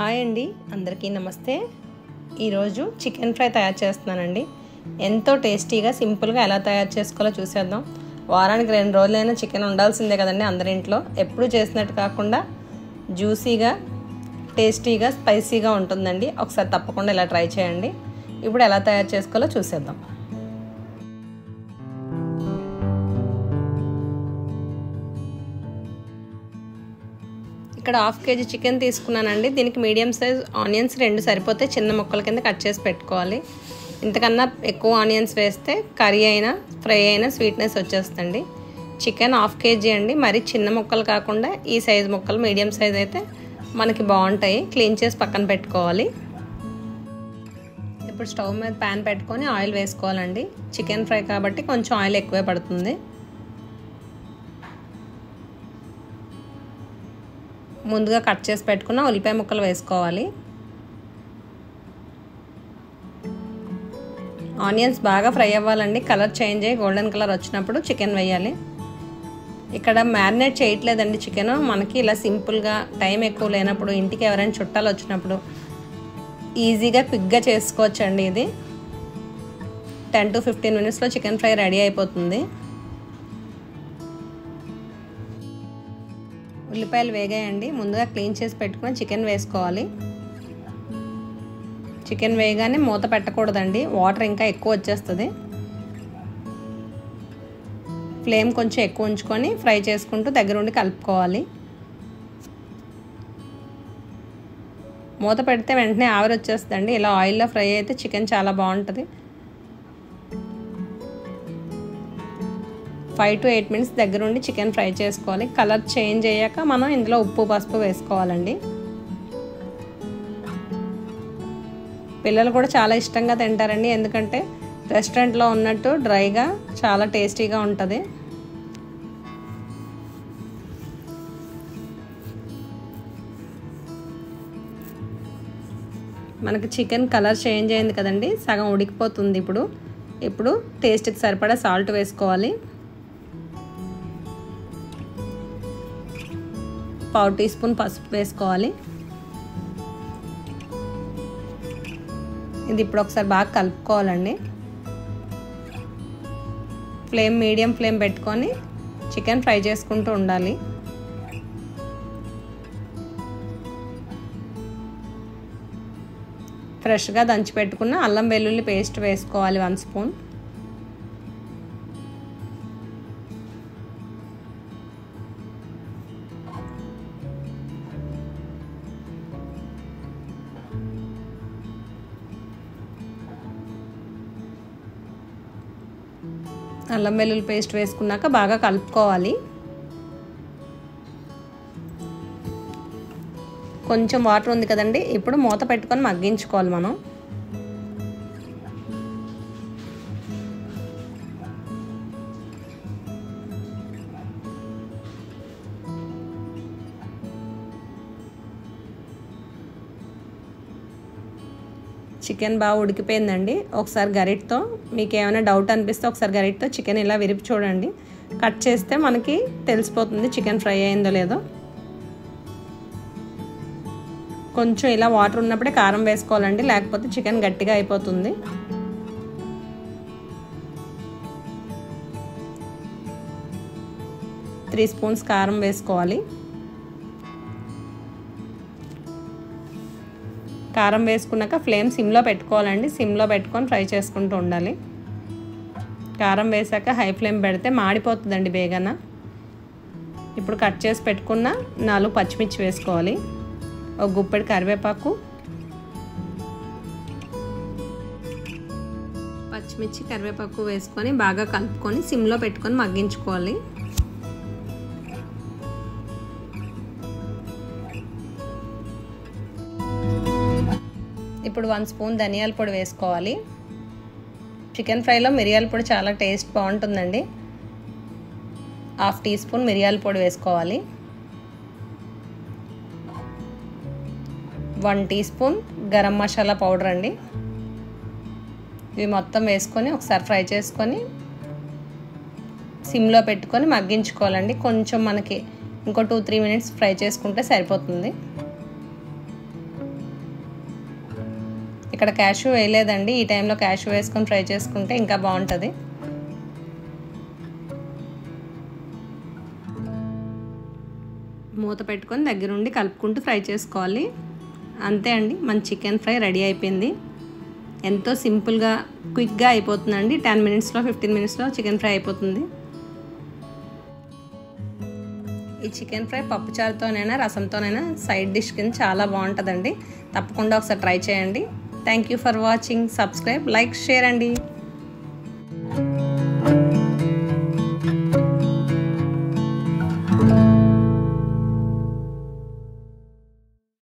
Hi అండి, అందరికీ నమస్తే. ఈరోజు చికెన్ ఫ్రై తయారు చేస్తున్నానండి. ఎంతో టేస్టీగా సింపుల్గా ఎలా తయారు చేసుకోవాలో చూసేద్దాం. వారానికి 2 రోజులైనా చికెన్ ఉండాల్సిందే కదండి అందరి ఇంట్లో. ఎప్పుడు చేసినట్టు కాకుండా జ్యూసీగా, టేస్టీగా, స్పైసీగా ఉంటుందండి. ఒకసారి తప్పకుండా ఇలా ట్రై చేయండి. ఇప్పుడు ఎలా తయారు చేసుకోవాలో చూసేద్దాం. ఇక్కడ 1/2 kg చికెన్ తీసుకున్నానండి. దీనికి మీడియం సైజ్ ఆనియన్స్ 2 సరిపోతే చిన్న ముక్కల కింద కట్ చేసి పెట్టుకోవాలి. ఇంతకన్నా ఎక్కువ ఆనియన్స్ వేస్తే కర్రీ అయినా ఫ్రై అయినా స్వీట్నెస్ వచ్చేస్తుంది. చికెన్ 1/2 kg అండి. మరి చిన్న ముక్కలు కాకుండా ఈ సైజ్ ముక్కలు మీడియం సైజ్ అయితే మనకి బాగుంటాయి. క్లీన్ చేసి పక్కన పెట్టుకోవాలి. ఇప్పుడు స్టవ్ మీద ప్యాన్ పెట్టుకొని ఆయిల్ వేసుకోవాలండి. చికెన్ ఫ్రై కాబట్టి కొంచెం ఆయిల్ ఎక్కువే పడుతుంది. ముందుగా కట్ చేసి పెట్టుకున్న ఉల్లిపాయ ముక్కలు వేసుకోవాలి. ఆనియన్స్ బాగా ఫ్రై అవ్వాలండి. కలర్ చేంజ్ అయ్యి గోల్డెన్ కలర్ వచ్చినప్పుడు చికెన్ వేయాలి. ఇక్కడ మ్యారినేట్ చేయట్లేదండి చికెన్. మనకి ఇలా సింపుల్గా టైం ఎక్కువ లేనప్పుడు, ఇంటికి ఎవరైనా చుట్టాలు వచ్చినప్పుడు ఈజీగా క్విక్గా చేసుకోవచ్చండి. ఇది 10 to 15 minutesలో చికెన్ ఫ్రై రెడీ అయిపోతుంది. ఉల్లిపాయలు వేగాయండి. ముందుగా క్లీన్ చేసి పెట్టుకుని చికెన్ వేసుకోవాలి. చికెన్ వేయగానే మూత పెట్టకూడదండి, వాటర్ ఇంకా ఎక్కువ వచ్చేస్తుంది. ఫ్లేమ్ కొంచెం ఎక్కువ ఉంచుకొని ఫ్రై చేసుకుంటూ దగ్గరుండి కలుపుకోవాలి. మూత పెడితే వెంటనే ఆవిరి వచ్చేస్తుందండి. ఇలా ఆయిల్లో ఫ్రై అయితే చికెన్ చాలా బాగుంటుంది. 5 to 8 minutes దగ్గరుండి చికెన్ ఫ్రై చేసుకోవాలి. కలర్ చేంజ్ అయ్యాక మనం ఇందులో ఉప్పు, పసుపు వేసుకోవాలండి. పిల్లలు కూడా చాలా ఇష్టంగా తింటారండి. ఎందుకంటే రెస్టారెంట్లో ఉన్నట్టు డ్రైగా చాలా టేస్టీగా ఉంటుంది. మనకి చికెన్ కలర్ చేంజ్ అయింది కదండి, సగం ఉడికిపోతుంది. ఇప్పుడు టేస్ట్కి సరిపడా సాల్ట్ వేసుకోవాలి. 1/2 teaspoon పసుపు వేసుకోవాలి. ఇది ఇప్పుడు ఒకసారి బాగా కలుపుకోవాలండి. మీడియం ఫ్లేమ్ పెట్టుకొని చికెన్ ఫ్రై చేసుకుంటూ ఉండాలి. ఫ్రెష్గా దంచి పెట్టుకున్న అల్లం వెల్లుల్లి పేస్ట్ వేసుకోవాలి 1 spoon. అల్లం వెల్లుల్లి పేస్ట్ వేసుకున్నాక బాగా కలుపుకోవాలి. కొంచెం వాటర్ ఉంది కదండి, ఇప్పుడు మూత పెట్టుకొని మగ్గించుకోవాలి మనం. చికెన్ బాగా ఉడికిపోయిందండి. ఒకసారి గరిటతో, మీకు ఏమైనా డౌట్ అనిపిస్తే ఒకసారి గరిటతో చికెన్ ఇలా విరిపి చూడండి. కట్ చేస్తే మనకి తెలిసిపోతుంది చికెన్ ఫ్రై అయిందో లేదో. కొంచెం ఇలా వాటర్ ఉన్నప్పుడే కారం వేసుకోవాలండి, లేకపోతే చికెన్ గట్టిగా అయిపోతుంది. త్రీ స్పూన్స్ కారం వేసుకోవాలి. కారం వేసుకున్నాక ఫ్లేమ్ సిమ్లో పెట్టుకోవాలండి. సిమ్లో పెట్టుకొని ఫ్రై చేసుకుంటూ ఉండాలి. కారం వేసాక హై ఫ్లేమ్ పెడితే మాడిపోతుందండి బేగన. ఇప్పుడు కట్ చేసి పెట్టుకున్న 4 పచ్చిమిర్చి వేసుకోవాలి. ఒక గుప్పెడు కరివేపాకు, పచ్చిమిర్చి కరివేపాకు వేసుకొని బాగా కలుపుకొని సిమ్లో పెట్టుకొని మగ్గించుకోవాలి. ఇప్పుడు 1 spoon ధనియాల పొడి వేసుకోవాలి. చికెన్ ఫ్రైలో మిరియాల పొడి చాలా టేస్ట్ బాగుంటుందండి. 1/2 teaspoon మిరియాల పొడి వేసుకోవాలి. 1 teaspoon గరం మసాలా పౌడర్ అండి. ఇవి మొత్తం వేసుకొని ఒకసారి ఫ్రై చేసుకొని సిమ్లో పెట్టుకొని మగ్గించుకోవాలండి. కొంచెం మనకి ఇంకో 2-3 minutes ఫ్రై చేసుకుంటే సరిపోతుంది. ఇక్కడ క్యాష్యూ వేయలేదండి. ఈ టైంలో క్యాష్యూ వేసుకొని ఫ్రై చేసుకుంటే ఇంకా బాగుంటుంది. మూత పెట్టుకొని దగ్గరుండి కలుపుకుంటూ ఫ్రై చేసుకోవాలి. అంతే అండి, మన చికెన్ ఫ్రై రెడీ అయిపోయింది. ఎంతో సింపుల్గా క్విక్గా అయిపోతుందండి. 10 మినిట్స్లో 15 మినిట్స్లో చికెన్ ఫ్రై అయిపోతుంది. ఈ చికెన్ ఫ్రై పప్పుచారుతోనైనా రసంతోనైనా సైడ్ డిష్ కింద చాలా బాగుంటుందండి. తప్పకుండా ఒకసారి ట్రై చేయండి. Thank you for watching. Subscribe, like, share అండి.